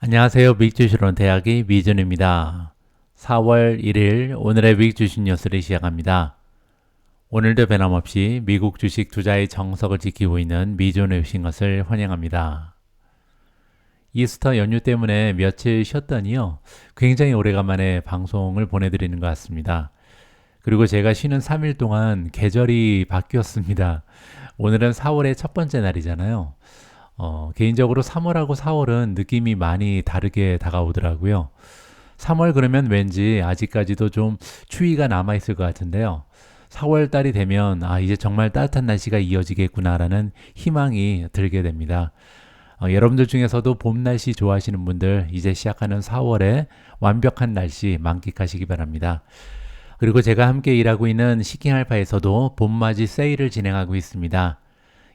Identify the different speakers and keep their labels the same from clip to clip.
Speaker 1: 안녕하세요. 미국주식론 대학의 미준입니다. 4월 1일 오늘의 미국주식 뉴스를 시작합니다. 오늘도 변함없이 미국 주식 투자의 정석을 지키고 있는 미준에 오신 것을 환영합니다. 이스터 연휴 때문에 며칠 쉬었더니요. 굉장히 오래간만에 방송을 보내드리는 것 같습니다. 그리고 제가 쉬는 3일 동안 계절이 바뀌었습니다. 오늘은 4월의 첫 번째 날이잖아요. 개인적으로 3월하고 4월은 느낌이 많이 다르게 다가오더라고요. 3월 그러면 왠지 아직까지도 좀 추위가 남아있을 것 같은데요. 4월 달이 되면 이제 정말 따뜻한 날씨가 이어지겠구나라는 희망이 들게 됩니다. 여러분들 중에서도 봄 날씨 좋아하시는 분들 이제 시작하는 4월에 완벽한 날씨 만끽하시기 바랍니다. 그리고 제가 함께 일하고 있는 시킹알파에서도 봄맞이 세일을 진행하고 있습니다.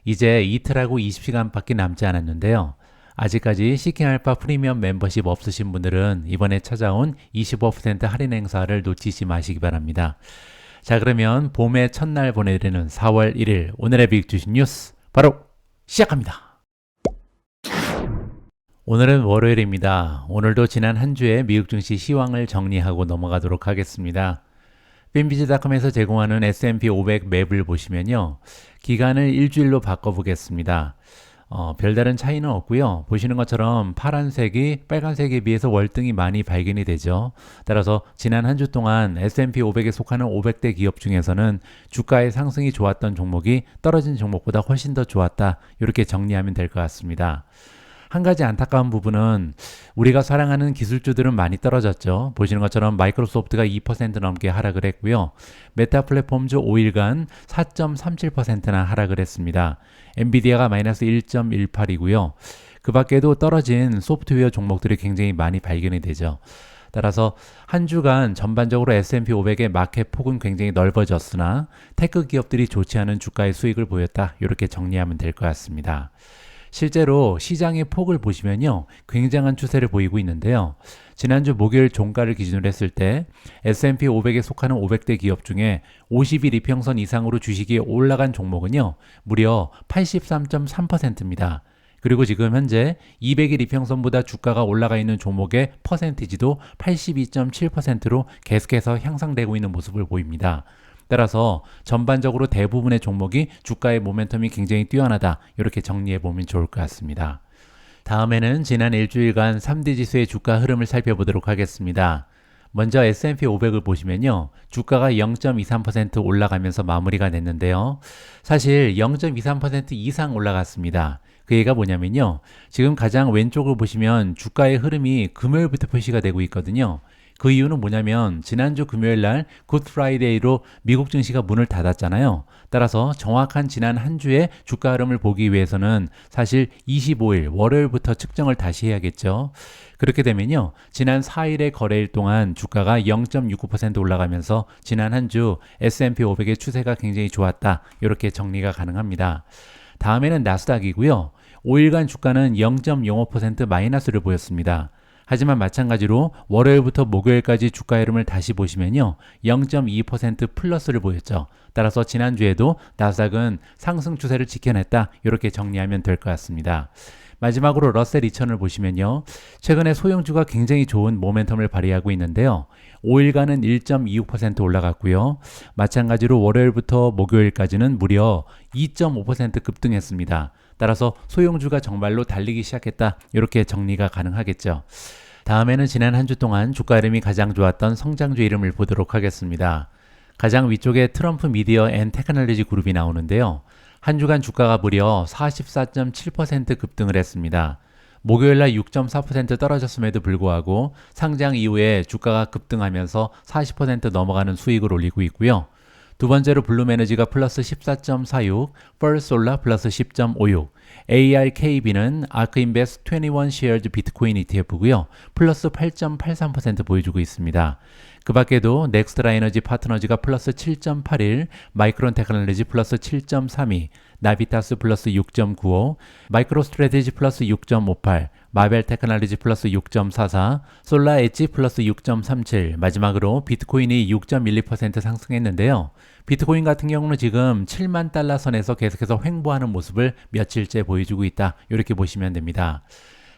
Speaker 1: 이제 이틀하고 20시간밖에 남지 않았는데요. 아직까지 시킹알파 프리미엄 멤버십 없으신 분들은 이번에 찾아온 25% 할인 행사를 놓치지 마시기 바랍니다. 자, 그러면 봄의 첫날 보내드리는 4월 1일 오늘의 미국 주식 뉴스 바로 시작합니다. 오늘은 월요일입니다. 오늘도 지난 한 주의 미국 증시 시황을 정리하고 넘어가도록 하겠습니다. 핀비즈닷컴에서 제공하는 S&P 500 맵을 보시면요. 기간을 일주일로 바꿔보겠습니다. 별다른 차이는 없고요. 보시는 것처럼 파란색이 빨간색에 비해서 월등히 많이 발견이 되죠. 따라서 지난 한 주 동안 S&P 500에 속하는 500대 기업 중에서는 주가의 상승이 좋았던 종목이 떨어진 종목보다 훨씬 더 좋았다. 이렇게 정리하면 될 것 같습니다. 한 가지 안타까운 부분은 우리가 사랑하는 기술주들은 많이 떨어졌죠. 보시는 것처럼 마이크로소프트가 2% 넘게 하락을 했고요. 메타 플랫폼즈 5일간 4.37%나 하락을 했습니다. 엔비디아가 마이너스 1.18이고요. 그 밖에도 떨어진 소프트웨어 종목들이 굉장히 많이 발견이 되죠. 따라서 한 주간 전반적으로 S&P 500의 마켓 폭은 굉장히 넓어졌으나 테크 기업들이 좋지 않은 주가의 수익을 보였다. 이렇게 정리하면 될 것 같습니다. 실제로 시장의 폭을 보시면요. 굉장한 추세를 보이고 있는데요. 지난주 목요일 종가를 기준으로 했을 때 S&P 500에 속하는 500대 기업 중에 50일 이평선 이상으로 주식이 올라간 종목은요. 무려 83.3%입니다. 그리고 지금 현재 200일 이평선보다 주가가 올라가 있는 종목의 퍼센티지도 82.7%로 계속해서 향상되고 있는 모습을 보입니다. 따라서 전반적으로 대부분의 종목이 주가의 모멘텀이 굉장히 뛰어나다. 이렇게 정리해 보면 좋을 것 같습니다. 다음에는 지난 일주일간 3대 지수의 주가 흐름을 살펴보도록 하겠습니다. 먼저 S&P 500을 보시면요. 주가가 0.23% 올라가면서 마무리가 됐는데요. 사실 0.23% 이상 올라갔습니다. 그 얘기가 뭐냐면요. 지금 가장 왼쪽을 보시면 주가의 흐름이 금요일부터 표시가 되고 있거든요. 그 이유는 뭐냐면 지난주 금요일 날 굿 프라이데이로 미국 증시가 문을 닫았잖아요. 따라서 정확한 지난 한 주의 주가 흐름을 보기 위해서는 사실 25일 월요일부터 측정을 다시 해야겠죠. 그렇게 되면요. 지난 4일의 거래일 동안 주가가 0.69% 올라가면서 지난 한 주 S&P 500의 추세가 굉장히 좋았다. 이렇게 정리가 가능합니다. 다음에는 나스닥이고요. 5일간 주가는 0.05% 마이너스를 보였습니다. 하지만 마찬가지로 월요일부터 목요일까지 주가 흐름을 다시 보시면요. 0.2% 플러스를 보였죠. 따라서 지난주에도 나스닥은 상승 추세를 지켜냈다. 이렇게 정리하면 될 것 같습니다. 마지막으로 러셀 2000을 보시면요. 최근에 소형주가 굉장히 좋은 모멘텀을 발휘하고 있는데요. 5일간은 1.26% 올라갔고요. 마찬가지로 월요일부터 목요일까지는 무려 2.5% 급등했습니다. 따라서 소형주가 정말로 달리기 시작했다. 이렇게 정리가 가능하겠죠. 다음에는 지난 한 주 동안 주가 흐름이 가장 좋았던 성장주 이름을 보도록 하겠습니다. 가장 위쪽에 트럼프 미디어 앤 테크놀로지 그룹이 나오는데요. 한 주간 주가가 무려 44.7% 급등을 했습니다. 목요일날 6.4% 떨어졌음에도 불구하고 상장 이후에 주가가 급등하면서 40% 넘어가는 수익을 올리고 있고요. 두 번째로 블룸에너지가 플러스 14.46, 펄솔라 플러스 10.56, ARKB는 아크인베스트 21 Shares 비트코인 ETF고요. 플러스 8.83% 보여주고 있습니다. 그 밖에도 넥스트라 에너지 파트너즈가 플러스 7.81, 마이크론 테크놀로지 플러스 7.32, 나비타스 플러스 6.95, 마이크로 스트래티지 플러스 6.58, 마벨 테크놀로지 플러스 6.44, 솔라 엣지 플러스 6.37, 마지막으로 비트코인이 6.12% 상승했는데요. 비트코인 같은 경우는 지금 7만 달러 선에서 계속해서 횡보하는 모습을 며칠째 보여주고 있다. 이렇게 보시면 됩니다.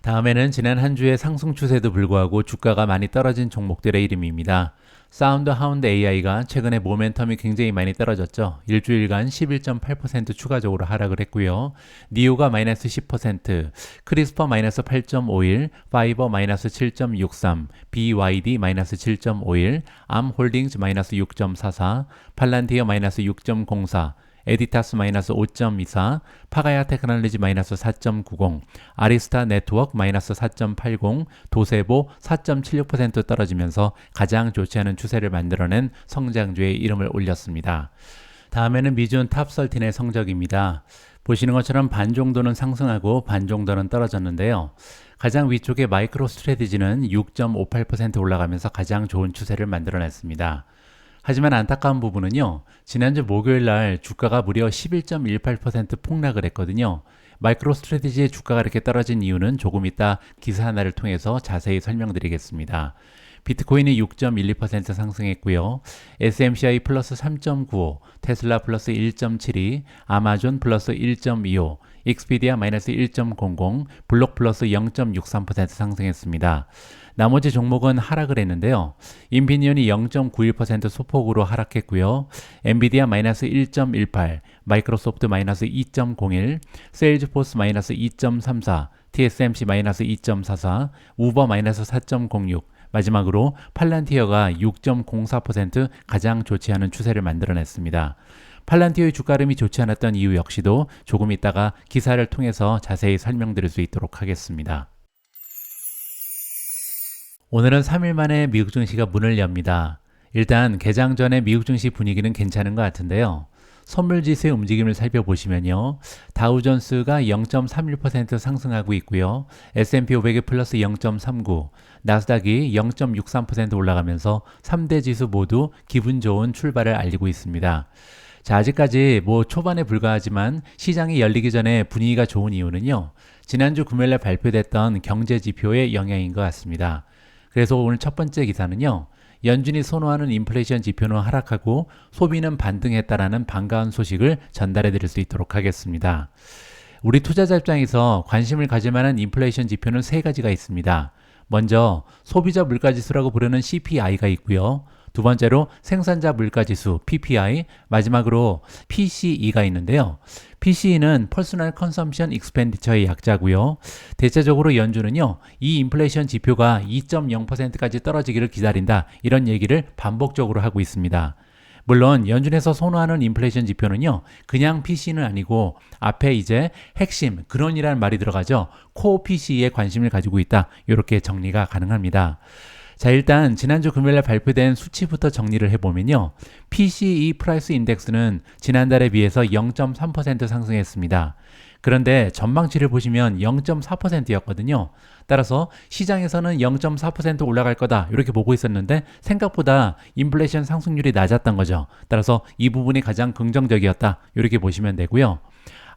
Speaker 1: 다음에는 지난 한 주의 상승 추세에도 불구하고 주가가 많이 떨어진 종목들의 이름입니다. 사운드 하운드 AI가 최근에 모멘텀이 굉장히 많이 떨어졌죠. 일주일간 11.8% 추가적으로 하락을 했고요. 니오가 마이너스 10%, 크리스퍼 마이너스 8.51, 파이버 마이너스 7.63, BYD 마이너스 7.51, 암홀딩스 마이너스 6.44, 팔란티어 마이너스 6.04, 에디타스 마이너스 5.24, 파가야 테크놀로지 마이너스 4.90, 아리스타 네트워크 마이너스 4.80, 도세보 4.76% 떨어지면서 가장 좋지 않은 추세를 만들어낸 성장주의 이름을 올렸습니다. 다음에는 미준 탑13의 성적입니다. 보시는 것처럼 반 정도는 상승하고 반 정도는 떨어졌는데요. 가장 위쪽의 마이크로 스트래티지는 6.58% 올라가면서 가장 좋은 추세를 만들어냈습니다. 하지만 안타까운 부분은요, 지난주 목요일 날 주가가 무려 11.18% 폭락을 했거든요. 마이크로 스트래티지의 주가가 이렇게 떨어진 이유는 조금 이따 기사 하나를 통해서 자세히 설명드리겠습니다. 비트코인이 6.12% 상승했고요. SMCI 플러스 3.95, 테슬라 플러스 1.72, 아마존 플러스 1.25, 익스피디아 마이너스 1.00, 블록 플러스 0.63% 상승했습니다. 나머지 종목은 하락을 했는데요. 인피니온이 0.91% 소폭으로 하락했고요. 엔비디아 마이너스 1.18, 마이크로소프트 마이너스 2.01, 세일즈포스 마이너스 2.34, TSMC 마이너스 2.44, 우버 마이너스 4.06, 마지막으로 팔란티어가 6.04% 가장 좋지 않은 추세를 만들어냈습니다. 팔란티어의 주가 흐름이 좋지 않았던 이유 역시도 조금 있다가 기사를 통해서 자세히 설명드릴 수 있도록 하겠습니다. 오늘은 3일 만에 미국 증시가 문을 엽니다. 일단 개장 전에 미국 증시 분위기는 괜찮은 것 같은데요. 선물지수의 움직임을 살펴보시면요. 다우존스가 0.31% 상승하고 있고요. S&P 500이 플러스 0.39, 나스닥이 0.63% 올라가면서 3대 지수 모두 기분 좋은 출발을 알리고 있습니다. 자, 아직까지 초반에 불과하지만 시장이 열리기 전에 분위기가 좋은 이유는요. 지난주 금요일에 발표됐던 경제 지표의 영향인 것 같습니다. 그래서 오늘 첫 번째 기사는요. 연준이 선호하는 인플레이션 지표는 하락하고 소비는 반등했다라는 반가운 소식을 전달해 드릴 수 있도록 하겠습니다. 우리 투자자 입장에서 관심을 가질 만한 인플레이션 지표는 세 가지가 있습니다. 먼저 소비자 물가지수라고 부르는 CPI가 있고요. 두 번째로 생산자 물가지수 PPI, 마지막으로 PCE가 있는데요. PCE는 Personal Consumption Expenditure의 약자고요. 대체적으로 연준은요, 이 인플레이션 지표가 2.0%까지 떨어지기를 기다린다, 이런 얘기를 반복적으로 하고 있습니다. 물론 연준에서 선호하는 인플레이션 지표는요, 그냥 PC는 아니고 앞에 이제 핵심, 근원이라는 말이 들어가죠. 코어 PCE에 관심을 가지고 있다, 이렇게 정리가 가능합니다. 자, 일단 지난주 금요일에 발표된 수치부터 정리를 해보면요. PCE 프라이스 인덱스는 지난달에 비해서 0.3% 상승했습니다. 그런데 전망치를 보시면 0.4%였거든요. 따라서 시장에서는 0.4% 올라갈 거다 이렇게 보고 있었는데 생각보다 인플레이션 상승률이 낮았던 거죠. 따라서 이 부분이 가장 긍정적이었다 이렇게 보시면 되고요.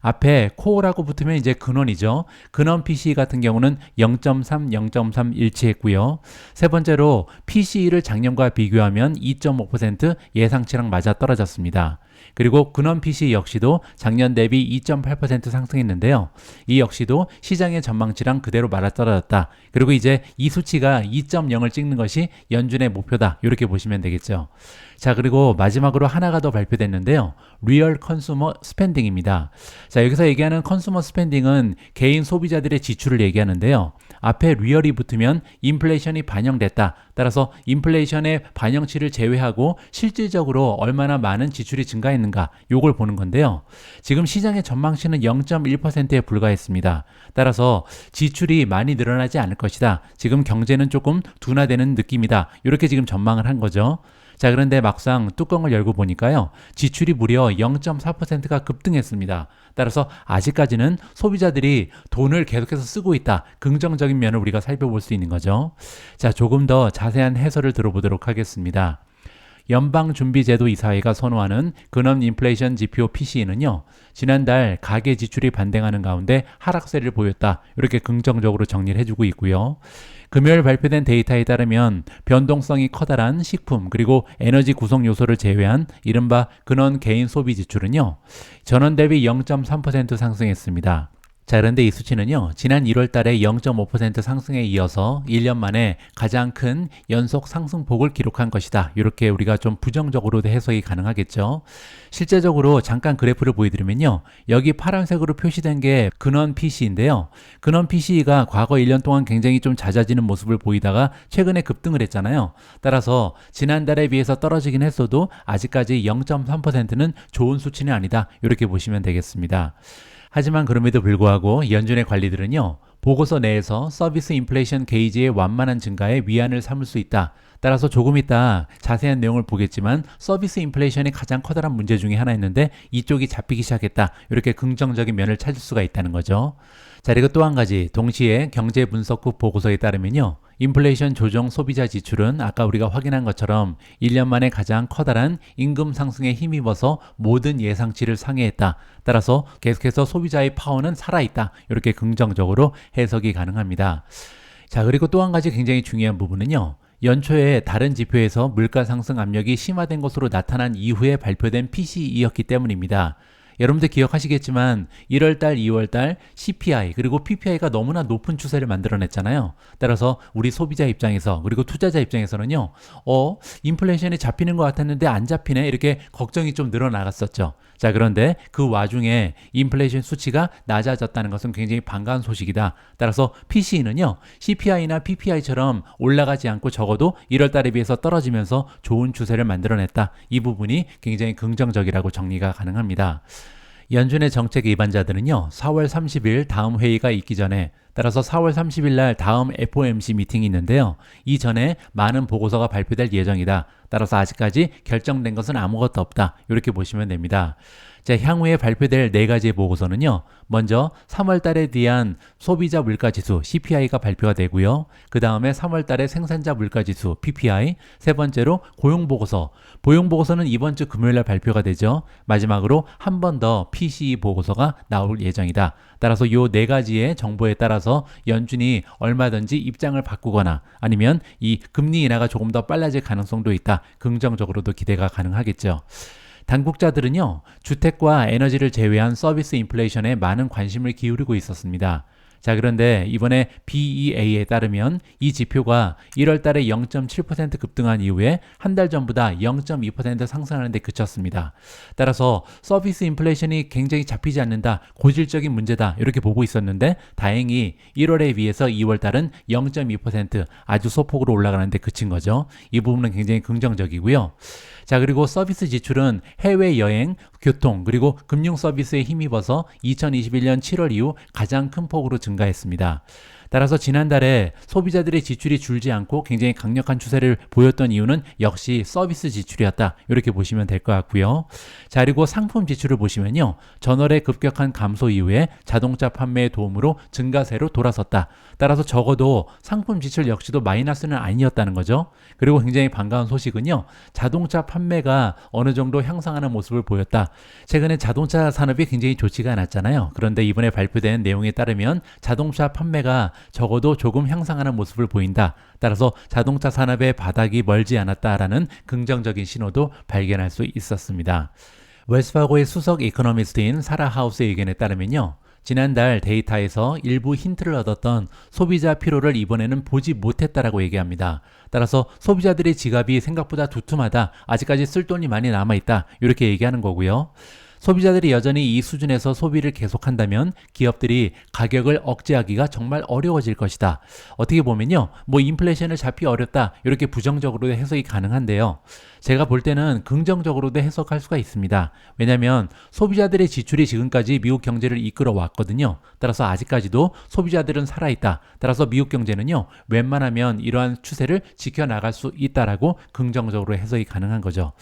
Speaker 1: 앞에 코어라고 붙으면 이제 근원이죠. 근원 PCE 같은 경우는 0.3, 0.3 일치했고요. 세 번째로 PCE를 작년과 비교하면 2.5% 예상치랑 맞아 떨어졌습니다. 그리고 근원 PC 역시도 작년 대비 2.8% 상승했는데요. 이 역시도 시장의 전망치랑 그대로 맞아떨어졌다. 그리고 이제 이 수치가 2.0을 찍는 것이 연준의 목표다. 이렇게 보시면 되겠죠. 자, 그리고 마지막으로 하나가 더 발표됐는데요. 리얼 컨슈머 스펜딩입니다. 자, 여기서 얘기하는 컨슈머 스펜딩은 개인 소비자들의 지출을 얘기하는데요. 앞에 리얼이 붙으면 인플레이션이 반영됐다. 따라서 인플레이션의 반영치를 제외하고 실질적으로 얼마나 많은 지출이 증가했는가, 요걸 보는 건데요. 지금 시장의 전망치는 0.1%에 불과했습니다. 따라서 지출이 많이 늘어나지 않을 것이다. 지금 경제는 조금 둔화되는 느낌이다. 이렇게 지금 전망을 한 거죠. 자, 그런데 막상 뚜껑을 열고 보니까요. 지출이 무려 0.4%가 급등했습니다. 따라서 아직까지는 소비자들이 돈을 계속해서 쓰고 있다. 긍정적인 면을 우리가 살펴볼 수 있는 거죠. 자, 조금 더 자세한 해설을 들어보도록 하겠습니다. 연방준비제도 이사회가 선호하는 근원 인플레이션 지표 PCE는요. 지난달 가계 지출이 반등하는 가운데 하락세를 보였다. 이렇게 긍정적으로 정리를 해주고 있고요. 금요일 발표된 데이터에 따르면 변동성이 커다란 식품 그리고 에너지 구성 요소를 제외한 이른바 근원 개인 소비 지출은요. 전원 대비 0.3% 상승했습니다. 자, 그런데 이 수치는요, 지난 1월 달에 0.5% 상승에 이어서 1년 만에 가장 큰 연속 상승폭을 기록한 것이다. 이렇게 우리가 좀 부정적으로도 해석이 가능하겠죠. 실제적으로 잠깐 그래프를 보여드리면요, 여기 파란색으로 표시된 게 근원 PC인데요. 근원 PC가 과거 1년 동안 굉장히 좀 잦아지는 모습을 보이다가 최근에 급등을 했잖아요. 따라서 지난달에 비해서 떨어지긴 했어도 아직까지 0.3%는 좋은 수치는 아니다. 이렇게 보시면 되겠습니다. 하지만 그럼에도 불구하고 연준의 관리들은요, 보고서 내에서 서비스 인플레이션 게이지의 완만한 증가에 위안을 삼을 수 있다. 따라서 조금 이따 자세한 내용을 보겠지만 서비스 인플레이션이 가장 커다란 문제 중에 하나였는데 이쪽이 잡히기 시작했다. 이렇게 긍정적인 면을 찾을 수가 있다는 거죠. 자, 그리고 또 한 가지, 동시에 경제분석국 보고서에 따르면요, 인플레이션 조정 소비자 지출은 아까 우리가 확인한 것처럼 1년 만에 가장 커다란 임금 상승에 힘입어서 모든 예상치를 상회했다. 따라서 계속해서 소비자의 파워는 살아있다. 이렇게 긍정적으로 해석이 가능합니다. 자, 그리고 또 한 가지 굉장히 중요한 부분은요, 연초에 다른 지표에서 물가 상승 압력이 심화된 것으로 나타난 이후에 발표된 PCE였기 때문입니다. 여러분들 기억하시겠지만 1월달, 2월달 CPI 그리고 PPI가 너무나 높은 추세를 만들어냈잖아요. 따라서 우리 소비자 입장에서 그리고 투자자 입장에서는요, 인플레이션이 잡히는 것 같았는데 안 잡히네 이렇게 걱정이 좀 늘어나갔었죠. 자, 그런데 그 와중에 인플레이션 수치가 낮아졌다는 것은 굉장히 반가운 소식이다. 따라서 PCE는요, CPI나 PPI처럼 올라가지 않고 적어도 1월달에 비해서 떨어지면서 좋은 추세를 만들어냈다. 이 부분이 굉장히 긍정적이라고 정리가 가능합니다. 연준의 정책 위반자들은요, 4월 30일 다음 회의가 있기 전에, 따라서 4월 30일 날 다음 FOMC 미팅이 있는데요, 이전에 많은 보고서가 발표될 예정이다. 따라서 아직까지 결정된 것은 아무것도 없다. 이렇게 보시면 됩니다. 자, 향후에 발표될 네 가지의 보고서는요, 먼저 3월 달에 대한 소비자 물가지수 CPI가 발표가 되고요. 그 다음에 3월 달에 생산자 물가지수 PPI, 세 번째로 고용보고서. 고용보고서는 이번 주 금요일 날 발표가 되죠. 마지막으로 한 번 더 PCE 보고서가 나올 예정이다. 따라서 이 네 가지의 정보에 따라서 연준이 얼마든지 입장을 바꾸거나 아니면 이 금리 인하가 조금 더 빨라질 가능성도 있다. 긍정적으로도 기대가 가능하겠죠. 당국자들은요, 주택과 에너지를 제외한 서비스 인플레이션에 많은 관심을 기울이고 있었습니다. 자, 그런데 이번에 BEA에 따르면 이 지표가 1월 달에 0.7% 급등한 이후에 한 달 전보다 0.2% 상승하는 데 그쳤습니다. 따라서 서비스 인플레이션이 굉장히 잡히지 않는다, 고질적인 문제다 이렇게 보고 있었는데 다행히 1월에 비해서 2월 달은 0.2% 아주 소폭으로 올라가는 데 그친 거죠. 이 부분은 굉장히 긍정적이고요. 자, 그리고 서비스 지출은 해외여행, 교통, 그리고 금융 서비스에 힘입어서 2021년 7월 이후 가장 큰 폭으로 증가했습니다. 따라서 지난달에 소비자들의 지출이 줄지 않고 굉장히 강력한 추세를 보였던 이유는 역시 서비스 지출이었다. 이렇게 보시면 될 것 같고요. 자, 그리고 상품 지출을 보시면요, 전월의 급격한 감소 이후에 자동차 판매의 도움으로 증가세로 돌아섰다. 따라서 적어도 상품 지출 역시도 마이너스는 아니었다는 거죠. 그리고 굉장히 반가운 소식은요, 자동차 판매가 어느 정도 향상하는 모습을 보였다. 최근에 자동차 산업이 굉장히 좋지가 않았잖아요. 그런데 이번에 발표된 내용에 따르면 자동차 판매가 적어도 조금 향상하는 모습을 보인다. 따라서 자동차 산업의 바닥이 멀지 않았다라는 긍정적인 신호도 발견할 수 있었습니다. 웰스파고의 수석 이코노미스트인 사라 하우스의 의견에 따르면요, 지난달 데이터에서 일부 힌트를 얻었던 소비자 피로를 이번에는 보지 못했다라고 얘기합니다. 따라서 소비자들의 지갑이 생각보다 두툼하다, 아직까지 쓸 돈이 많이 남아있다, 이렇게 얘기하는 거고요. 소비자들이 여전히 이 수준에서 소비를 계속한다면 기업들이 가격을 억제하기가 정말 어려워질 것이다. 어떻게 보면요, 인플레이션을 잡기 어렵다 이렇게 부정적으로 해석이 가능한데요, 제가 볼 때는 긍정적으로도 해석할 수가 있습니다. 왜냐하면 소비자들의 지출이 지금까지 미국 경제를 이끌어 왔거든요. 따라서 아직까지도 소비자들은 살아있다. 따라서 미국 경제는요, 웬만하면 이러한 추세를 지켜나갈 수 있다라고 긍정적으로 해석이 가능한 거죠.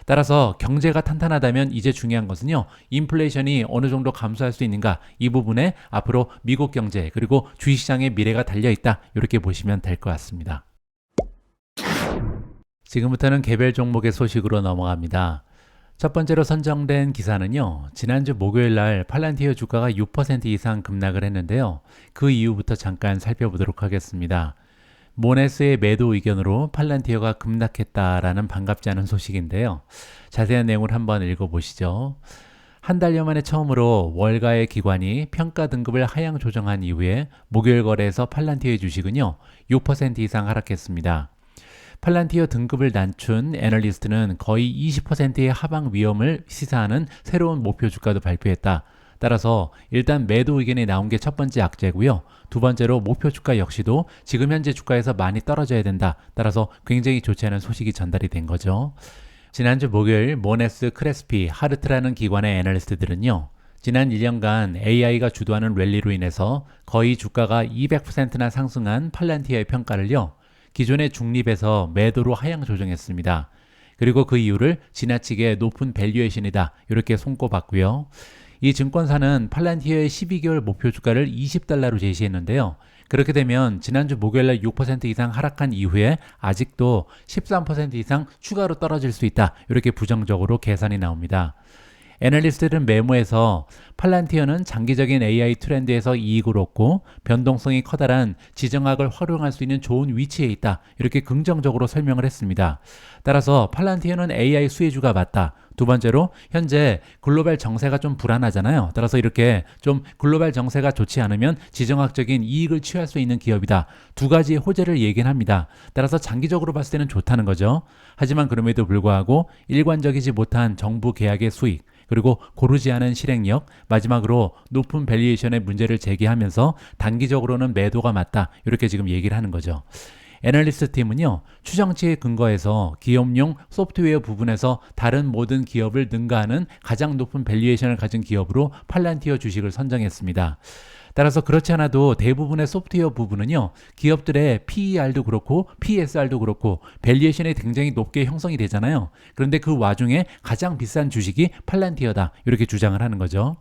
Speaker 1: 따라서 경제가 탄탄하다면 이제 중요한 것은요, 인플레이션이 어느 정도 감소할 수 있는가, 이 부분에 앞으로 미국 경제 그리고 주식시장의 미래가 달려있다, 이렇게 보시면 될 것 같습니다. 지금부터는 개별 종목의 소식으로 넘어갑니다. 첫 번째로 선정된 기사는요, 지난주 목요일 날 팔란티어 주가가 6% 이상 급락을 했는데요, 그 이후부터 잠깐 살펴보도록 하겠습니다. 모네스의 매도 의견으로 팔란티어가 급락했다라는 반갑지 않은 소식인데요, 자세한 내용을 한번 읽어보시죠. 한 달여 만에 처음으로 월가의 기관이 평가 등급을 하향 조정한 이후에 목요일 거래에서 팔란티어의 주식은요 6% 이상 하락했습니다. 팔란티어 등급을 낮춘 애널리스트는 거의 20%의 하방 위험을 시사하는 새로운 목표 주가도 발표했다. 따라서 일단 매도 의견이 나온 게 첫 번째 악재고요. 두 번째로 목표 주가 역시도 지금 현재 주가에서 많이 떨어져야 된다. 따라서 굉장히 좋지 않은 소식이 전달이 된 거죠. 지난주 목요일 모네스, 크레스피, 하르트라는 기관의 애널리스트들은요. 지난 1년간 AI가 주도하는 랠리로 인해서 거의 주가가 200%나 상승한 팔란티어의 평가를요. 기존의 중립에서 매도로 하향 조정했습니다. 그리고 그 이유를 지나치게 높은 밸류에이션이다. 이렇게 손꼽았고요. 이 증권사는 팔란티어의 12개월 목표 주가를 $20로 제시했는데요. 그렇게 되면 지난주 목요일날 6% 이상 하락한 이후에 아직도 13% 이상 추가로 떨어질 수 있다. 이렇게 부정적으로 계산이 나옵니다. 애널리스트들은 메모에서 팔란티어는 장기적인 AI 트렌드에서 이익을 얻고 변동성이 커다란 지정학을 활용할 수 있는 좋은 위치에 있다. 이렇게 긍정적으로 설명을 했습니다. 따라서 팔란티어는 AI 수혜주가 맞다. 두 번째로 현재 글로벌 정세가 좀 불안하잖아요. 따라서 이렇게 좀 글로벌 정세가 좋지 않으면 지정학적인 이익을 취할 수 있는 기업이다. 두 가지의 호재를 얘기는 합니다. 따라서 장기적으로 봤을 때는 좋다는 거죠. 하지만 그럼에도 불구하고 일관적이지 못한 정부 계약의 수익, 그리고 고르지 않은 실행력, 마지막으로 높은 밸류에이션의 문제를 제기하면서 단기적으로는 매도가 맞다. 이렇게 지금 얘기를 하는 거죠. 애널리스트 팀은요, 추정치에 근거해서 기업용 소프트웨어 부분에서 다른 모든 기업을 능가하는 가장 높은 밸류에이션을 가진 기업으로 팔란티어 주식을 선정했습니다. 따라서 그렇지 않아도 대부분의 소프트웨어 부분은요, 기업들의 PER도 그렇고 PSR도 그렇고 밸류에이션이 굉장히 높게 형성이 되잖아요. 그런데 그 와중에 가장 비싼 주식이 팔란티어다. 이렇게 주장을 하는 거죠.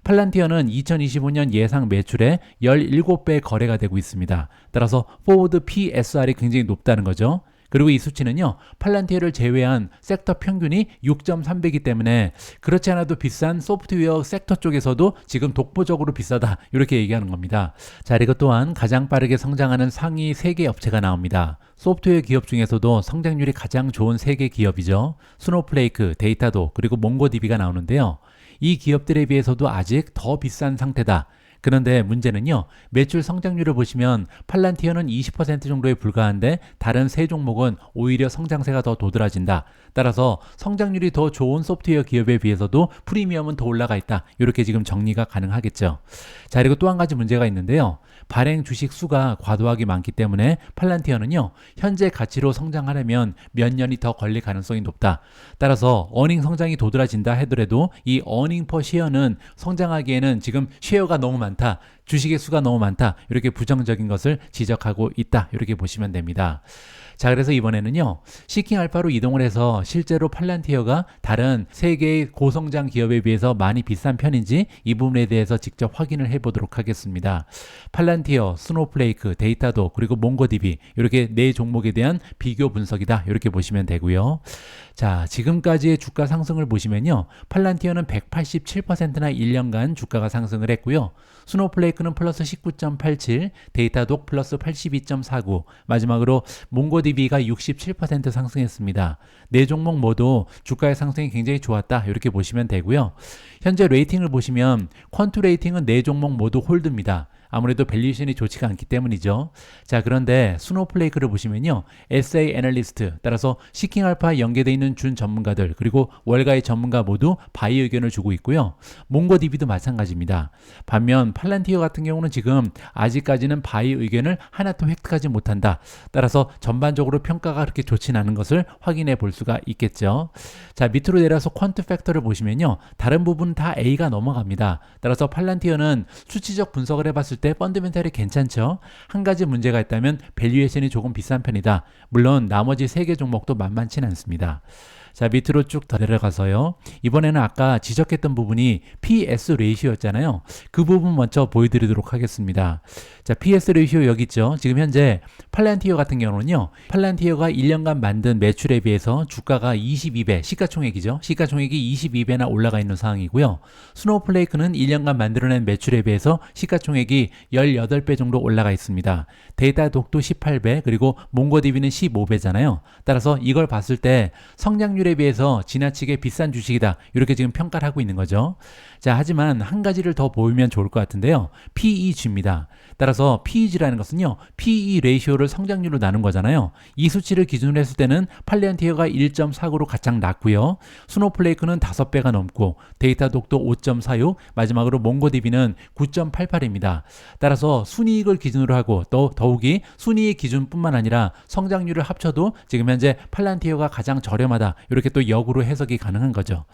Speaker 1: 팔란티어는 2025년 예상 매출의 17배 거래가 되고 있습니다. 따라서 포워드 PSR이 굉장히 높다는 거죠. 그리고 이 수치는요, 팔란티어를 제외한 섹터 평균이 6.3배이기 때문에 그렇지 않아도 비싼 소프트웨어 섹터 쪽에서도 지금 독보적으로 비싸다. 이렇게 얘기하는 겁니다. 자, 그리고 또한 가장 빠르게 성장하는 상위 3개 업체가 나옵니다. 소프트웨어 기업 중에서도 성장률이 가장 좋은 3개 기업이죠. 스노우플레이크, 데이터도, 그리고 몽고디비가 나오는데요. 이 기업들에 비해서도 아직 더 비싼 상태다. 그런데 문제는요, 매출 성장률을 보시면 팔란티어는 20% 정도에 불과한데 다른 세 종목은 오히려 성장세가 더 도드라진다. 따라서 성장률이 더 좋은 소프트웨어 기업에 비해서도 프리미엄은 더 올라가 있다. 이렇게 지금 정리가 가능하겠죠. 자, 그리고 또 한 가지 문제가 있는데요. 발행 주식 수가 과도하게 많기 때문에 팔란티어는요, 현재 가치로 성장하려면 몇 년이 더 걸릴 가능성이 높다. 따라서 어닝 성장이 도드라진다 하더라도 이 어닝 퍼 쉐어는 성장하기에는 지금 쉐어가 너무 많다. 주식의 수가 너무 많다. 이렇게 부정적인 것을 지적하고 있다. 이렇게 보시면 됩니다. 자, 그래서 이번에는요, 시킹 알파로 이동을 해서 실제로 팔란티어가 다른 세 개의 고성장 기업에 비해서 많이 비싼 편인지 이 부분에 대해서 직접 확인을 해보도록 하겠습니다. 팔란티어, 스노우플레이크, 데이터도, 그리고 몽고디비 이렇게 네 종목에 대한 비교 분석이다. 이렇게 보시면 되고요. 자, 지금까지의 주가 상승을 보시면요, 팔란티어는 187%나 1년간 주가가 상승을 했고요. 스노우플레이크는 플러스 19.87, 데이터독 플러스 82.49, 마지막으로 몽고디비가 67% 상승했습니다. 네 종목 모두 주가의 상승이 굉장히 좋았다. 이렇게 보시면 되고요. 현재 레이팅을 보시면 퀀투 레이팅은 네 종목 모두 홀드입니다. 아무래도 밸류에이션이 좋지가 않기 때문이죠. 자, 그런데 스노우플레이크를 보시면요, SA 애널리스트, 따라서 시킹 알파에 연계되어 있는 준 전문가들, 그리고 월가의 전문가 모두 바이 의견을 주고 있고요. 몽고디비도 마찬가지입니다. 반면 팔란티어 같은 경우는 지금 아직까지는 바이 의견을 하나도 획득하지 못한다. 따라서 전반적으로 평가가 그렇게 좋진 않은 것을 확인해 볼 수가 있겠죠. 자, 밑으로 내려서 퀀트 팩터를 보시면요, 다른 부분은 다 A가 넘어갑니다. 따라서 팔란티어는 수치적 분석을 해봤을 때 펀더멘털이 괜찮죠. 한 가지 문제가 있다면 밸류에이션이 조금 비싼 편이다. 물론 나머지 3개 종목도 만만치는 않습니다. 자, 밑으로 쭉 더 내려가서요, 이번에는 아까 지적했던 부분이 PS 레이시오였잖아요. 그 부분 먼저 보여드리도록 하겠습니다. 자, PS 레이시오 여기 있죠. 지금 현재 팔란티어 같은 경우는요, 팔란티어가 1년간 만든 매출에 비해서 주가가 22배, 시가총액이죠. 시가총액이 22배나 올라가 있는 상황이고요. 스노우플레이크는 1년간 만들어낸 매출에 비해서 시가총액이 18배 정도 올라가 있습니다. 데이터독도 18배, 그리고 몽고디비는 15배잖아요. 따라서 이걸 봤을 때 성장률 성장률에 비해서 지나치게 비싼 주식이다. 이렇게 지금 평가를 하고 있는 거죠. 자, 하지만 한 가지를 더 보이면 좋을 것 같은데요. PEG입니다. 따라서 PEG라는 것은요, PE 레이시오를 성장률로 나눈 거잖아요. 이 수치를 기준으로 했을 때는 팔란티어가 1.49로 가장 낮고요. 스노우플레이크는 5배가 넘고 데이터독도 5.46, 마지막으로 몽고디비는 9.88입니다. 따라서 순이익을 기준으로 하고 또 더욱이 순이익 기준뿐만 아니라 성장률을 합쳐도 지금 현재 팔란티어가 가장 저렴하다. 이렇게 또 역으로 해석이 가능한 거죠.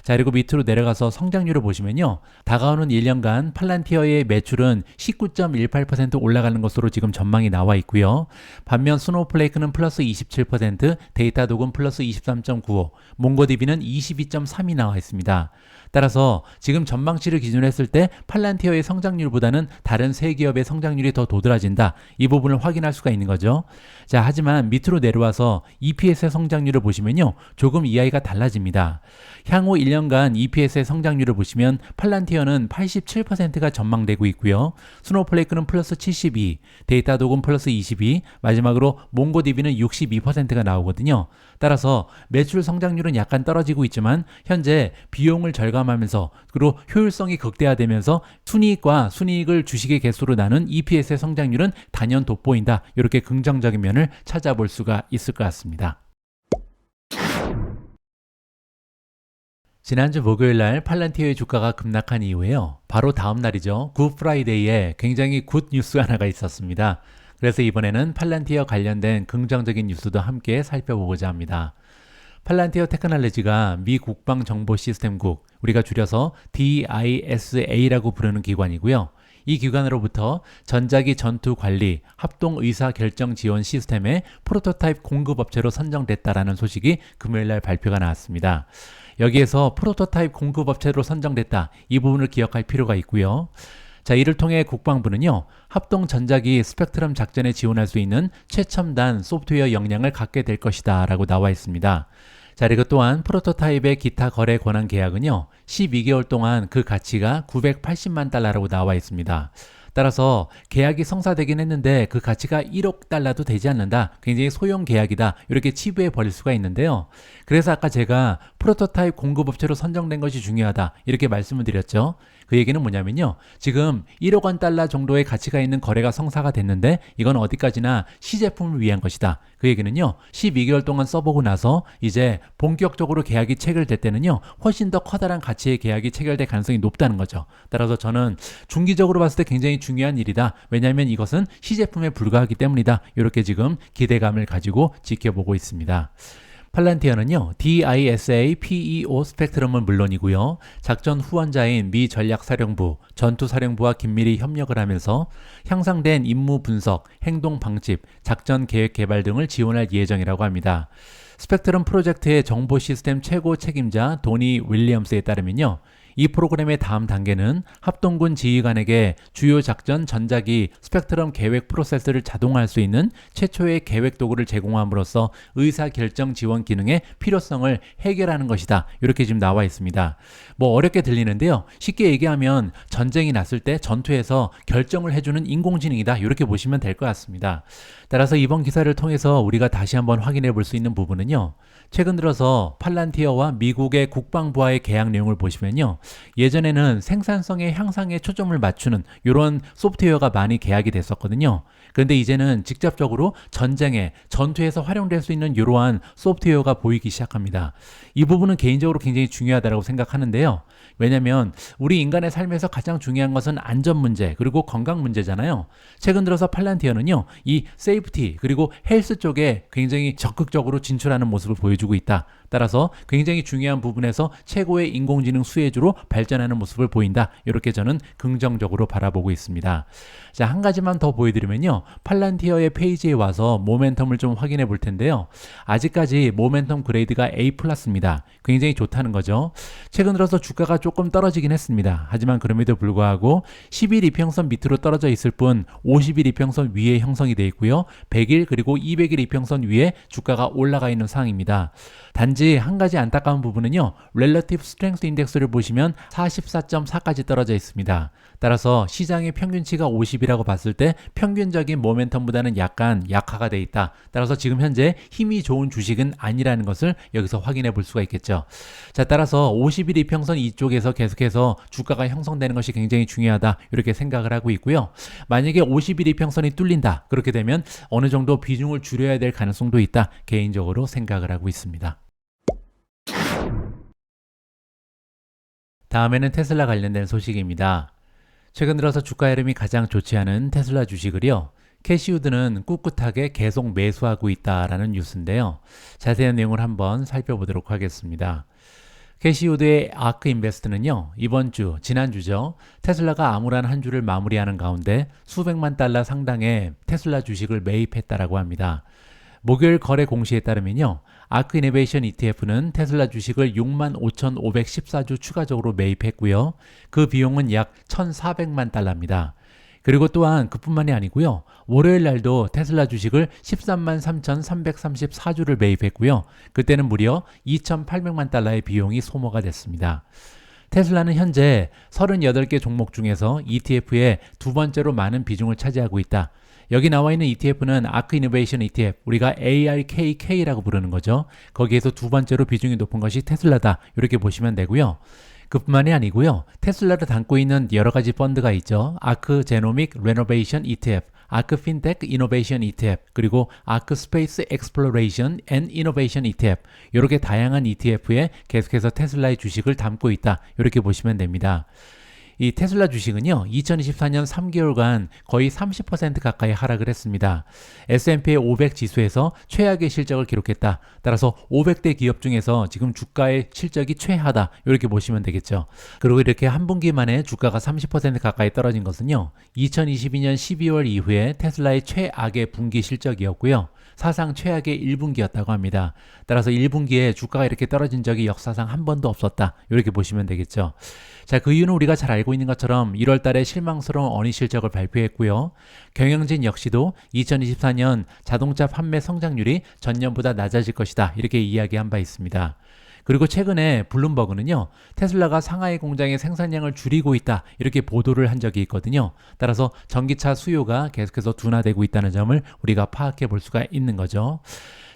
Speaker 1: 자, 그리고 밑으로 내려가서 성장률을 보시면요. 다가오는 1년간 팔란티어의 매출은 19.18% 올라가는 것으로 지금 전망이 나와 있고요. 반면 스노우플레이크는 플러스 27%, 데이터독은 플러스 23.95, 몽고디비는 22.3이 나와 있습니다. 따라서 지금 전망치를 기준으로 했을 때 팔란티어의 성장률보다는 다른 세 기업의 성장률이 더 도드라진다. 이 부분을 확인할 수가 있는 거죠. 자, 하지만 밑으로 내려와서 EPS의 성장률을 보시면요. 조금 이야기가 달라집니다. 향후 1년간 EPS의 성장률을 보시면 팔란티어는 87%가 전망되고 있고요. 스노우플레이크는 플러스 72, 데이터독은 플러스 22, 마지막으로 몽고디비는 62%가 나오거든요. 따라서 매출 성장률은 약간 떨어지고 있지만 현재 비용을 절감하면서 그리고 효율성이 극대화되면서 순이익과 순이익을 주식의 개수로 나눈 EPS의 성장률은 단연 돋보인다. 이렇게 긍정적인 면을 찾아볼 수가 있을 것 같습니다. 지난주 목요일날 팔란티어의 주가가 급락한 이후에요. 바로 다음 날이죠. 굿 프라이데이에 굉장히 굿 뉴스 하나가 있었습니다. 그래서 이번에는 팔란티어 관련된 긍정적인 뉴스도 함께 살펴보고자 합니다. 팔란티어 테크놀로지가 미 국방정보시스템국, 우리가 줄여서 DISA라고 부르는 기관이고요. 이 기관으로부터 전자기 전투 관리, 합동 의사 결정 지원 시스템의 프로토타입 공급업체로 선정됐다라는 소식이 금요일날 발표가 나왔습니다. 여기에서 프로토타입 공급업체로 선정됐다. 이 부분을 기억할 필요가 있고요. 자, 이를 통해 국방부는요, 합동 전자기 스펙트럼 작전에 지원할 수 있는 최첨단 소프트웨어 역량을 갖게 될 것이다 라고 나와 있습니다. 자, 그리고 또한 프로토타입의 기타 거래 권한 계약은요, 12개월 동안 그 가치가 980만 달러라고 나와 있습니다. 따라서 계약이 성사되긴 했는데 그 가치가 1억 달러도 되지 않는다. 굉장히 소형 계약이다. 이렇게 치부해 버릴 수가 있는데요. 그래서 아까 제가 프로토타입 공급업체로 선정된 것이 중요하다. 이렇게 말씀을 드렸죠. 그 얘기는 뭐냐면요. 지금 1억 원 달러 정도의 가치가 있는 거래가 성사가 됐는데 이건 어디까지나 시제품을 위한 것이다. 그 얘기는요. 12개월 동안 써보고 나서 이제 본격적으로 계약이 체결될 때는요. 훨씬 더 커다란 가치의 계약이 체결될 가능성이 높다는 거죠. 따라서 저는 중기적으로 봤을 때 굉장히 중요한 일이다. 왜냐하면 이것은 시제품에 불과하기 때문이다. 이렇게 지금 기대감을 가지고 지켜보고 있습니다. 팔란티어는요, DISA PEO 스펙트럼은 물론이고요, 작전 후원자인 미 전략사령부, 전투사령부와 긴밀히 협력을 하면서 향상된 임무 분석, 행동 방집, 작전 계획 개발 등을 지원할 예정이라고 합니다. 스펙트럼 프로젝트의 정보 시스템 최고 책임자 도니 윌리엄스에 따르면요, 이 프로그램의 다음 단계는 합동군 지휘관에게 주요 작전 전자기 스펙트럼 계획 프로세스를 자동화할 수 있는 최초의 계획 도구를 제공함으로써 의사결정 지원 기능의 필요성을 해결하는 것이다. 이렇게 지금 나와 있습니다. 뭐 어렵게 들리는데요. 쉽게 얘기하면 전쟁이 났을 때 전투에서 결정을 해주는 인공지능이다. 이렇게 보시면 될 것 같습니다. 따라서 이번 기사를 통해서 우리가 다시 한번 확인해 볼 수 있는 부분은요. 최근 들어서 팔란티어와 미국의 국방부와의 계약 내용을 보시면요. 예전에는 생산성의 향상에 초점을 맞추는 이런 소프트웨어가 많이 계약이 됐었거든요. 그런데 이제는 직접적으로 전쟁에, 전투에서 활용될 수 있는 이러한 소프트웨어가 보이기 시작합니다. 이 부분은 개인적으로 굉장히 중요하다고 생각하는데요. 왜냐하면 우리 인간의 삶에서 가장 중요한 것은 안전 문제 그리고 건강 문제잖아요. 최근 들어서 팔란티어는요. 이 세이프티 그리고 헬스 쪽에 굉장히 적극적으로 진출하는 모습을 보여주고 있다. 따라서 굉장히 중요한 부분에서 최고의 인공지능 수혜주로 발전하는 모습을 보인다. 이렇게 저는 긍정적으로 바라보고 있습니다. 자, 한 가지만 더 보여드리면요. 팔란티어의 페이지에 와서 모멘텀을 좀 확인해 볼 텐데요. 아직까지 모멘텀 그레이드가 A+입니다. 굉장히 좋다는 거죠. 최근 들어서 주가가 조금 떨어지긴 했습니다. 하지만 그럼에도 불구하고 10일 이평선 밑으로 떨어져 있을 뿐 50일 이평선 위에 형성이 되어 있고요. 100일 그리고 200일 이평선 위에 주가가 올라가 있는 상황입니다. 단지 단지 한 가지 안타까운 부분은요. Relative Strength Index를 보시면 44.4까지 떨어져 있습니다. 따라서 시장의 평균치가 50이라고 봤을 때 평균적인 모멘텀보다는 약간 약화가 돼 있다. 따라서 지금 현재 힘이 좋은 주식은 아니라는 것을 여기서 확인해 볼 수가 있겠죠. 자, 따라서 50일 이평선 이쪽에서 계속해서 주가가 형성되는 것이 굉장히 중요하다. 이렇게 생각을 하고 있고요. 만약에 50일 이평선이 뚫린다. 그렇게 되면 어느 정도 비중을 줄여야 될 가능성도 있다. 개인적으로 생각을 하고 있습니다. 다음에는 테슬라 관련된 소식입니다. 최근 들어서 주가 흐름이 가장 좋지 않은 테슬라 주식을요. 캐시우드는 꿋꿋하게 계속 매수하고 있다라는 뉴스인데요. 자세한 내용을 한번 살펴보도록 하겠습니다. 캐시우드의 아크 인베스트는요. 이번 주, 지난주죠. 테슬라가 암울한 한 주를 마무리하는 가운데 수백만 달러 상당의 테슬라 주식을 매입했다라고 합니다. 목요일 거래 공시에 따르면요. 아크 이노베이션 ETF는 테슬라 주식을 65,514주 추가적으로 매입했고요. 그 비용은 약 1,400만 달러입니다. 그리고 또한 그뿐만이 아니고요. 월요일 날도 테슬라 주식을 133,334주를 매입했고요. 그때는 무려 2,800만 달러의 비용이 소모가 됐습니다. 테슬라는 현재 38개 종목 중에서 ETF의 두 번째로 많은 비중을 차지하고 있다. 여기 나와 있는 ETF는 아크 이노베이션 ETF, 우리가 ARKK라고 부르는 거죠. 거기에서 두 번째로 비중이 높은 것이 테슬라다. 이렇게 보시면 되고요. 그뿐만이 아니고요. 테슬라를 담고 있는 여러 가지 펀드가 있죠. 아크 제노믹 레노베이션 ETF, 아크 핀텍 이노베이션 ETF, 그리고 아크 스페이스 엑스플로레이션 앤 이노베이션 ETF. 이렇게 다양한 ETF에 계속해서 테슬라의 주식을 담고 있다. 이렇게 보시면 됩니다. 이 테슬라 주식은요, 2024년 3개월간 거의 30% 가까이 하락을 했습니다. S&P 500 지수에서 최악의 실적을 기록했다. 따라서 500대 기업 중에서 지금 주가의 실적이 최하다. 이렇게 보시면 되겠죠. 그리고 이렇게 한 분기 만에 주가가 30% 가까이 떨어진 것은요, 2022년 12월 이후에 테슬라의 최악의 분기 실적이었고요. 사상 최악의 1분기였다고 합니다. 따라서 1분기에 주가가 이렇게 떨어진 적이 역사상 한 번도 없었다. 이렇게 보시면 되겠죠. 자, 그 이유는 우리가 잘 알고 있는 것처럼 1월 달에 실망스러운 어닝 실적을 발표했고요. 경영진 역시도 2024년 자동차 판매 성장률이 전년보다 낮아질 것이다. 이렇게 이야기한 바 있습니다. 그리고 최근에 블룸버그는요. 테슬라가 상하이 공장의 생산량을 줄이고 있다. 이렇게 보도를 한 적이 있거든요. 따라서 전기차 수요가 계속해서 둔화되고 있다는 점을 우리가 파악해 볼 수가 있는 거죠.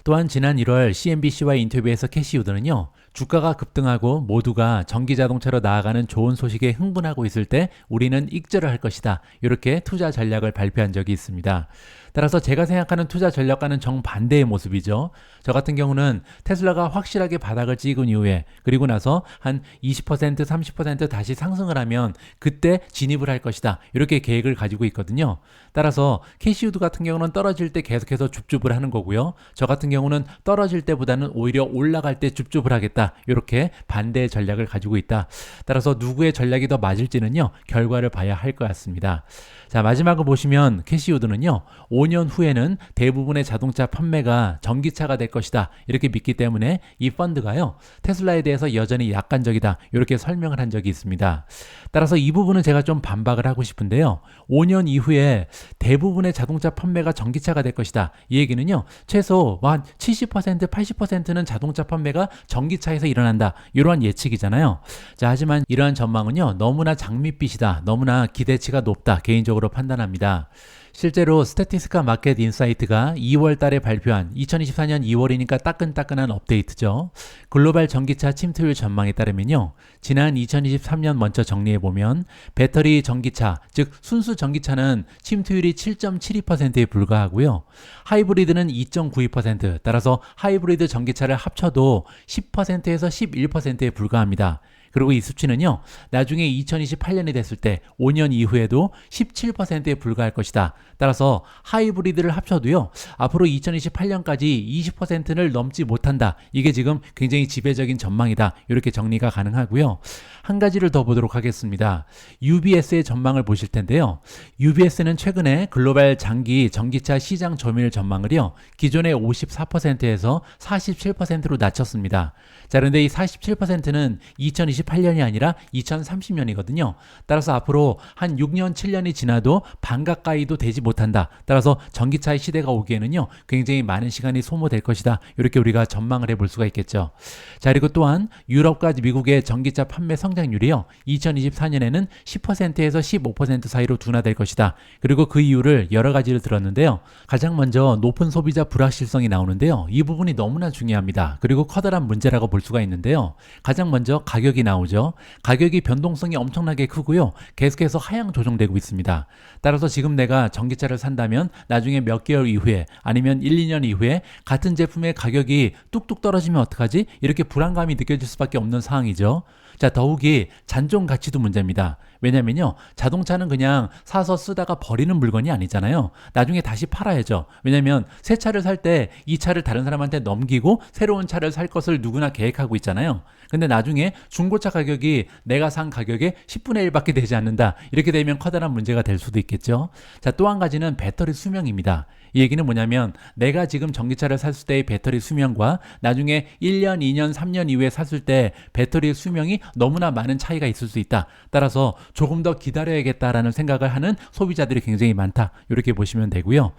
Speaker 1: 또한 지난 1월 CNBC와의 인터뷰에서 캐시우드는요. 주가가 급등하고 모두가 전기자동차로 나아가는 좋은 소식에 흥분하고 있을 때 우리는 익절을 할 것이다. 이렇게 투자 전략을 발표한 적이 있습니다. 따라서 제가 생각하는 투자 전략과는 정반대의 모습이죠. 저 같은 경우는 테슬라가 확실하게 바닥을 찍은 이후에 그리고 나서 한 20% 30% 다시 상승을 하면 그때 진입을 할 것이다. 이렇게 계획을 가지고 있거든요. 따라서 캐시우드 같은 경우는 떨어질 때 계속해서 줍줍을 하는 거고요. 저 같은 경우는 떨어질 때보다는 오히려 올라갈 때 줍줍을 하겠다. 이렇게 반대의 전략을 가지고 있다. 따라서 누구의 전략이 더 맞을지는요. 결과를 봐야 할 것 같습니다. 자, 마지막으로 보시면 캐시우드는요. 5년 후에는 대부분의 자동차 판매가 전기차가 될 것이다. 이렇게 믿기 때문에 이 펀드가요. 테슬라에 대해서 여전히 약관적이다. 이렇게 설명을 한 적이 있습니다. 따라서 이 부분은 제가 좀 반박을 하고 싶은데요. 5년 이후에 대부분의 자동차 판매가 전기차가 될 것이다. 이 얘기는요. 최소 한 70% 80%는 자동차 판매가 전기차에서 일어난다. 이러한 예측이잖아요. 자, 하지만 이러한 전망은요. 너무나 장밋빛이다. 너무나 기대치가 높다. 개인적으로 판단합니다. 실제로 스태티스카 마켓 인사이트가 2월 달에 발표한 2024년 2월이니까 따끈따끈한 업데이트죠. 글로벌 전기차 침투율 전망에 따르면요. 지난 2023년 먼저 정리해보면 배터리 전기차, 즉 순수 전기차는 침투율이 7.72%에 불과하고요. 하이브리드는 2.92%, 따라서 하이브리드 전기차를 합쳐도 10%에서 11%에 불과합니다. 그리고 이 수치는요. 나중에 2028년이 됐을 때 5년 이후에도 17%에 불과할 것이다. 따라서 하이브리드를 합쳐도요. 앞으로 2028년까지 20%를 넘지 못한다. 이게 지금 굉장히 지배적인 전망이다. 이렇게 정리가 가능하고요. 한 가지를 더 보도록 하겠습니다. UBS의 전망을 보실 텐데요. UBS는 최근에 글로벌 장기 전기차 시장 점유율 전망을요. 기존의 54%에서 47%로 낮췄습니다. 자, 그런데 이 47%는 2024 2028년이 아니라 2030년이거든요. 따라서 앞으로 한 6년, 7년이 지나도 반 가까이도 되지 못한다. 따라서 전기차의 시대가 오기에는요, 굉장히 많은 시간이 소모될 것이다. 이렇게 우리가 전망을 해볼 수가 있겠죠. 자, 그리고 또한 유럽과 미국의 전기차 판매 성장률이요, 2024년에는 10%에서 15% 사이로 둔화될 것이다. 그리고 그 이유를 여러 가지를 들었는데요. 가장 먼저 높은 소비자 불확실성이 나오는데요. 이 부분이 너무나 중요합니다. 그리고 커다란 문제라고 볼 수가 있는데요. 가장 먼저 가격이 나오죠. 가격이 변동성이 엄청나게 크고요. 계속해서 하향 조정되고 있습니다. 따라서 지금 내가 전기차를 산다면 나중에 몇 개월 이후에 아니면 1, 2년 이후에 같은 제품의 가격이 뚝뚝 떨어지면 어떡하지? 이렇게 불안감이 느껴질 수밖에 없는 상황이죠. 자, 더욱이 잔존 가치도 문제입니다. 왜냐면요, 자동차는 그냥 사서 쓰다가 버리는 물건이 아니잖아요. 나중에 다시 팔아야죠. 왜냐면 새 차를 살 때 이 차를 다른 사람한테 넘기고 새로운 차를 살 것을 누구나 계획하고 있잖아요. 근데 나중에 중고차 가격이 내가 산 가격의 10분의 1밖에 되지 않는다. 이렇게 되면 커다란 문제가 될 수도 있겠죠. 자, 또 한 가지는 배터리 수명입니다. 이 얘기는 뭐냐면 내가 지금 전기차를 샀을 때의 배터리 수명과 나중에 1년, 2년, 3년 이후에 샀을 때 배터리 수명이 너무나 많은 차이가 있을 수 있다. 따라서 조금 더 기다려야겠다라는 생각을 하는 소비자들이 굉장히 많다. 이렇게 보시면 되고요.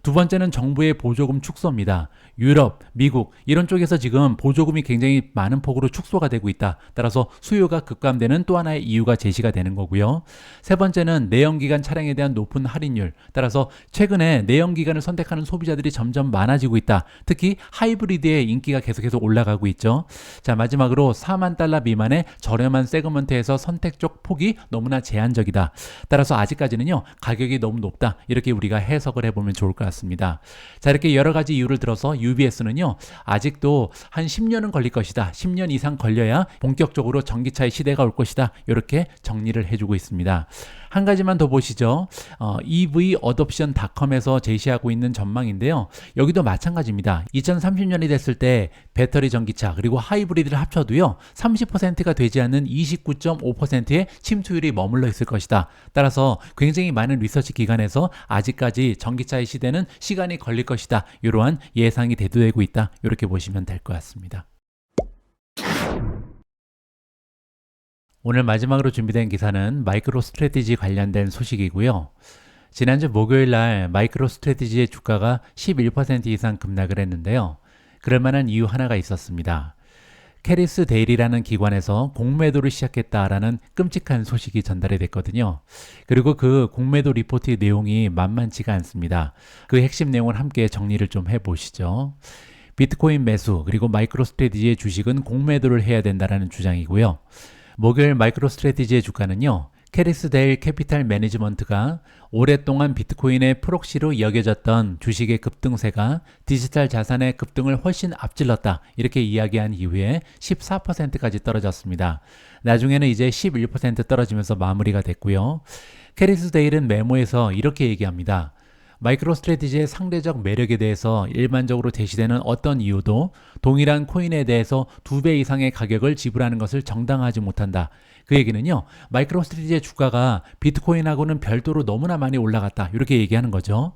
Speaker 1: 두 번째는 정부의 보조금 축소입니다. 유럽, 미국 이런 쪽에서 지금 보조금이 굉장히 많은 폭으로 축소가 되고 있다. 따라서 수요가 급감되는 또 하나의 이유가 제시가 되는 거고요. 세 번째는 내연기관 차량에 대한 높은 할인율. 따라서 최근에 내연기관을 선택하는 소비자들이 점점 많아지고 있다. 특히 하이브리드의 인기가 계속해서 올라가고 있죠. 자, 마지막으로 4만 달러 미만의 저렴한 세그먼트에서 선택 쪽 폭이 너무나 제한적이다. 따라서 아직까지는요, 가격이 너무 높다. 이렇게 우리가 해석을 해보면 좋을 것 같습니다. 자, 이렇게 여러 가지 이유를 들어서 UBS는요, 아직도 한 10년은 걸릴 것이다. 10년 이상 걸려야 본격적으로 전기차의 시대가 올 것이다. 이렇게 정리를 해주고 있습니다. 한 가지만 더 보시죠. EVadoption.com에서 제시하고 있는 전망인데요. 여기도 마찬가지입니다. 2030년이 됐을 때 배터리 전기차 그리고 하이브리드를 합쳐도요, 30%가 되지 않는 29.5%의 침투율이 머물러 있을 것이다. 따라서 굉장히 많은 리서치 기관에서 아직까지 전기차의 시대는 시간이 걸릴 것이다. 이러한 예상이 대두되고 있다. 이렇게 보시면 될 것 같습니다. 오늘 마지막으로 준비된 기사는 마이크로 스트래티지 관련된 소식이고요. 지난주 목요일 날 마이크로 스트래티지의 주가가 11% 이상 급락을 했는데요. 그럴 만한 이유 하나가 있었습니다. 캐리스 데일이라는 기관에서 공매도를 시작했다라는 끔찍한 소식이 전달이 됐거든요. 그리고 그 공매도 리포트 내용이 만만치가 않습니다. 그 핵심 내용을 함께 정리를 좀 해보시죠. 비트코인 매수 그리고 마이크로 스트래티지의 주식은 공매도를 해야 된다라는 주장이고요. 목요일 마이크로 스트래티지의 주가는요, 캐리스 데일 캐피탈 매니지먼트가 오랫동안 비트코인의 프록시로 여겨졌던 주식의 급등세가 디지털 자산의 급등을 훨씬 앞질렀다. 이렇게 이야기한 이후에 14%까지 떨어졌습니다. 나중에는 이제 11% 떨어지면서 마무리가 됐고요. 캐리스 데일은 메모에서 이렇게 얘기합니다. 마이크로 스트래티지의 상대적 매력에 대해서 일반적으로 제시되는 어떤 이유도 동일한 코인에 대해서 2배 이상의 가격을 지불하는 것을 정당화하지 못한다. 그 얘기는요, 마이크로 스트래티지의 주가가 비트코인하고는 별도로 너무나 많이 올라갔다. 이렇게 얘기하는 거죠.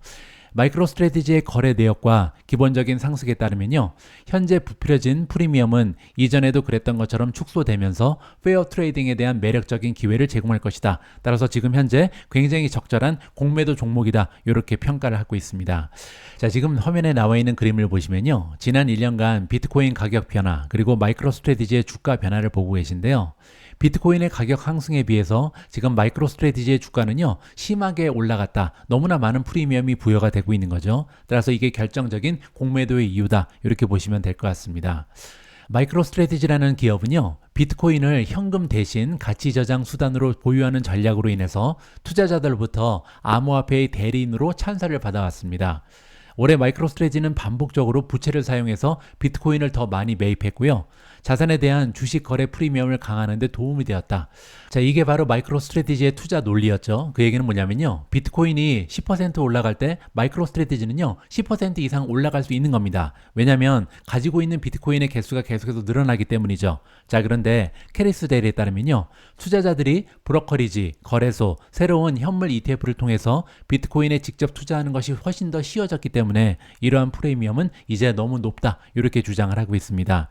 Speaker 1: 마이크로 스트래티지의 거래 내역과 기본적인 상식에 따르면요, 현재 부풀려진 프리미엄은 이전에도 그랬던 것처럼 축소되면서 페어 트레이딩에 대한 매력적인 기회를 제공할 것이다. 따라서 지금 현재 굉장히 적절한 공매도 종목이다. 이렇게 평가를 하고 있습니다. 자, 지금 화면에 나와 있는 그림을 보시면요, 지난 1년간 비트코인 가격 변화 그리고 마이크로 스트래티지의 주가 변화를 보고 계신데요. 비트코인의 가격 상승에 비해서 지금 마이크로 스트래티지의 주가는요, 심하게 올라갔다. 너무나 많은 프리미엄이 부여가 되고 있는 거죠. 따라서 이게 결정적인 공매도의 이유다. 이렇게 보시면 될 것 같습니다. 마이크로 스트래티지라는 기업은요, 비트코인을 현금 대신 가치 저장 수단으로 보유하는 전략으로 인해서 투자자들로부터 암호화폐의 대리인으로 찬사를 받아왔습니다. 올해 마이크로 스트래티지는 반복적으로 부채를 사용해서 비트코인을 더 많이 매입했고요. 자산에 대한 주식 거래 프리미엄을 강화하는 데 도움이 되었다. 자, 이게 바로 마이크로 스트래티지의 투자 논리였죠. 그 얘기는 뭐냐면요, 비트코인이 10% 올라갈 때 마이크로 스트래티지는요, 10% 이상 올라갈 수 있는 겁니다. 왜냐하면 가지고 있는 비트코인의 개수가 계속해서 늘어나기 때문이죠. 자, 그런데 캐리스 데일에 따르면요, 투자자들이 브로커리지, 거래소, 새로운 현물 ETF를 통해서 비트코인에 직접 투자하는 것이 훨씬 더 쉬워졌기 때문에 이러한 프리미엄은 이제 너무 높다. 이렇게 주장을 하고 있습니다.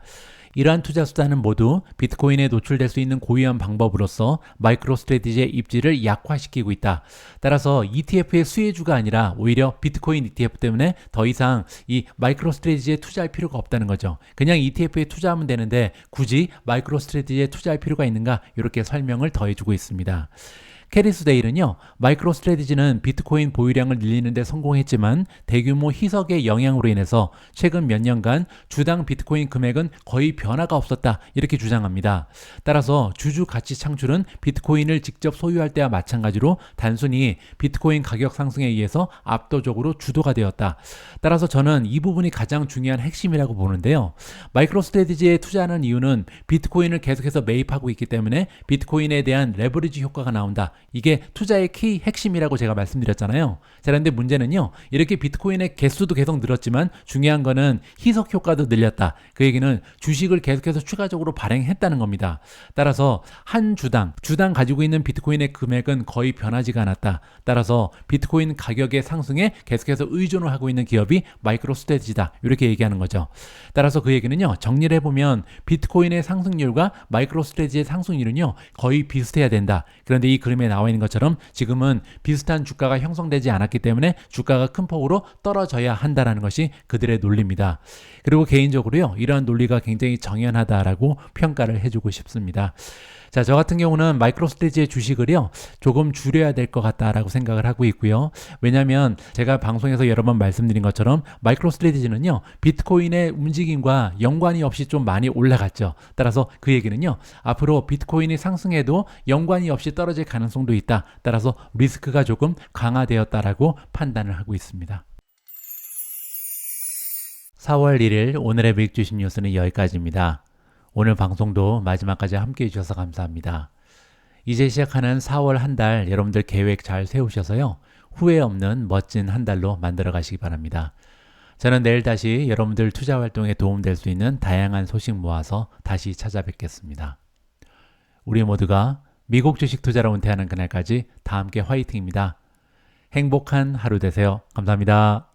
Speaker 1: 이러한 투자 수단은 모두 비트코인에 노출될 수 있는 고유한 방법으로서 마이크로 스트래티지의 입지를 약화시키고 있다. 따라서 ETF의 수혜주가 아니라 오히려 비트코인 ETF 때문에 더 이상 이 마이크로 스트래티지에 투자할 필요가 없다는 거죠. 그냥 ETF에 투자하면 되는데 굳이 마이크로 스트래티지에 투자할 필요가 있는가? 이렇게 설명을 더해주고 있습니다. 캐리스 데일은요, 마이크로 스트래티지는 비트코인 보유량을 늘리는 데 성공했지만 대규모 희석의 영향으로 인해서 최근 몇 년간 주당 비트코인 금액은 거의 변화가 없었다, 이렇게 주장합니다. 따라서 주주 가치 창출은 비트코인을 직접 소유할 때와 마찬가지로 단순히 비트코인 가격 상승에 의해서 압도적으로 주도가 되었다. 따라서 저는 이 부분이 가장 중요한 핵심이라고 보는데요. 마이크로 스트래티지에 투자하는 이유는 비트코인을 계속해서 매입하고 있기 때문에 비트코인에 대한 레버리지 효과가 나온다. 이게 투자의 키 핵심이라고 제가 말씀드렸잖아요. 자, 그런데 문제는요, 이렇게 비트코인의 개수도 계속 늘었지만 중요한 거는 희석 효과도 늘렸다. 그 얘기는 주식을 계속해서 추가적으로 발행했다는 겁니다. 따라서 한 주당 가지고 있는 비트코인의 금액은 거의 변하지가 않았다. 따라서 비트코인 가격의 상승에 계속해서 의존을 하고 있는 기업이 마이크로 스트래티지다, 이렇게 얘기하는 거죠. 따라서 그 얘기는요, 정리를 해보면 비트코인의 상승률과 마이크로 스트래티지의 상승률은요 거의 비슷해야 된다. 그런데 이 그림에 나와 있는 것처럼 지금은 비슷한 주가가 형성되지 않았기 때문에 주가가 큰 폭으로 떨어져야 한다는 것이 그들의 논리입니다. 그리고 개인적으로요, 이러한 논리가 굉장히 정연하다라고 평가를 해주고 싶습니다. 자, 저 같은 경우는 마이크로 스트래티지의 주식을요 조금 줄여야 될 것 같다라고 생각을 하고 있고요. 왜냐하면 제가 방송에서 여러 번 말씀드린 것처럼 마이크로 스트래티지는요 비트코인의 움직임과 연관이 없이 좀 많이 올라갔죠. 따라서 그 얘기는요, 앞으로 비트코인이 상승해도 연관이 없이 떨어질 가능성도 있다. 따라서 리스크가 조금 강화되었다라고 판단을 하고 있습니다. 4월 1일 오늘의 미국 주식 뉴스는 여기까지입니다. 오늘 방송도 마지막까지 함께 해주셔서 감사합니다. 이제 시작하는 4월 한 달 여러분들 계획 잘 세우셔서요, 후회 없는 멋진 한 달로 만들어 가시기 바랍니다. 저는 내일 다시 여러분들 투자 활동에 도움될 수 있는 다양한 소식 모아서 다시 찾아뵙겠습니다. 우리 모두가 미국 주식 투자로 은퇴하는 그날까지 다 함께 화이팅입니다. 행복한 하루 되세요. 감사합니다.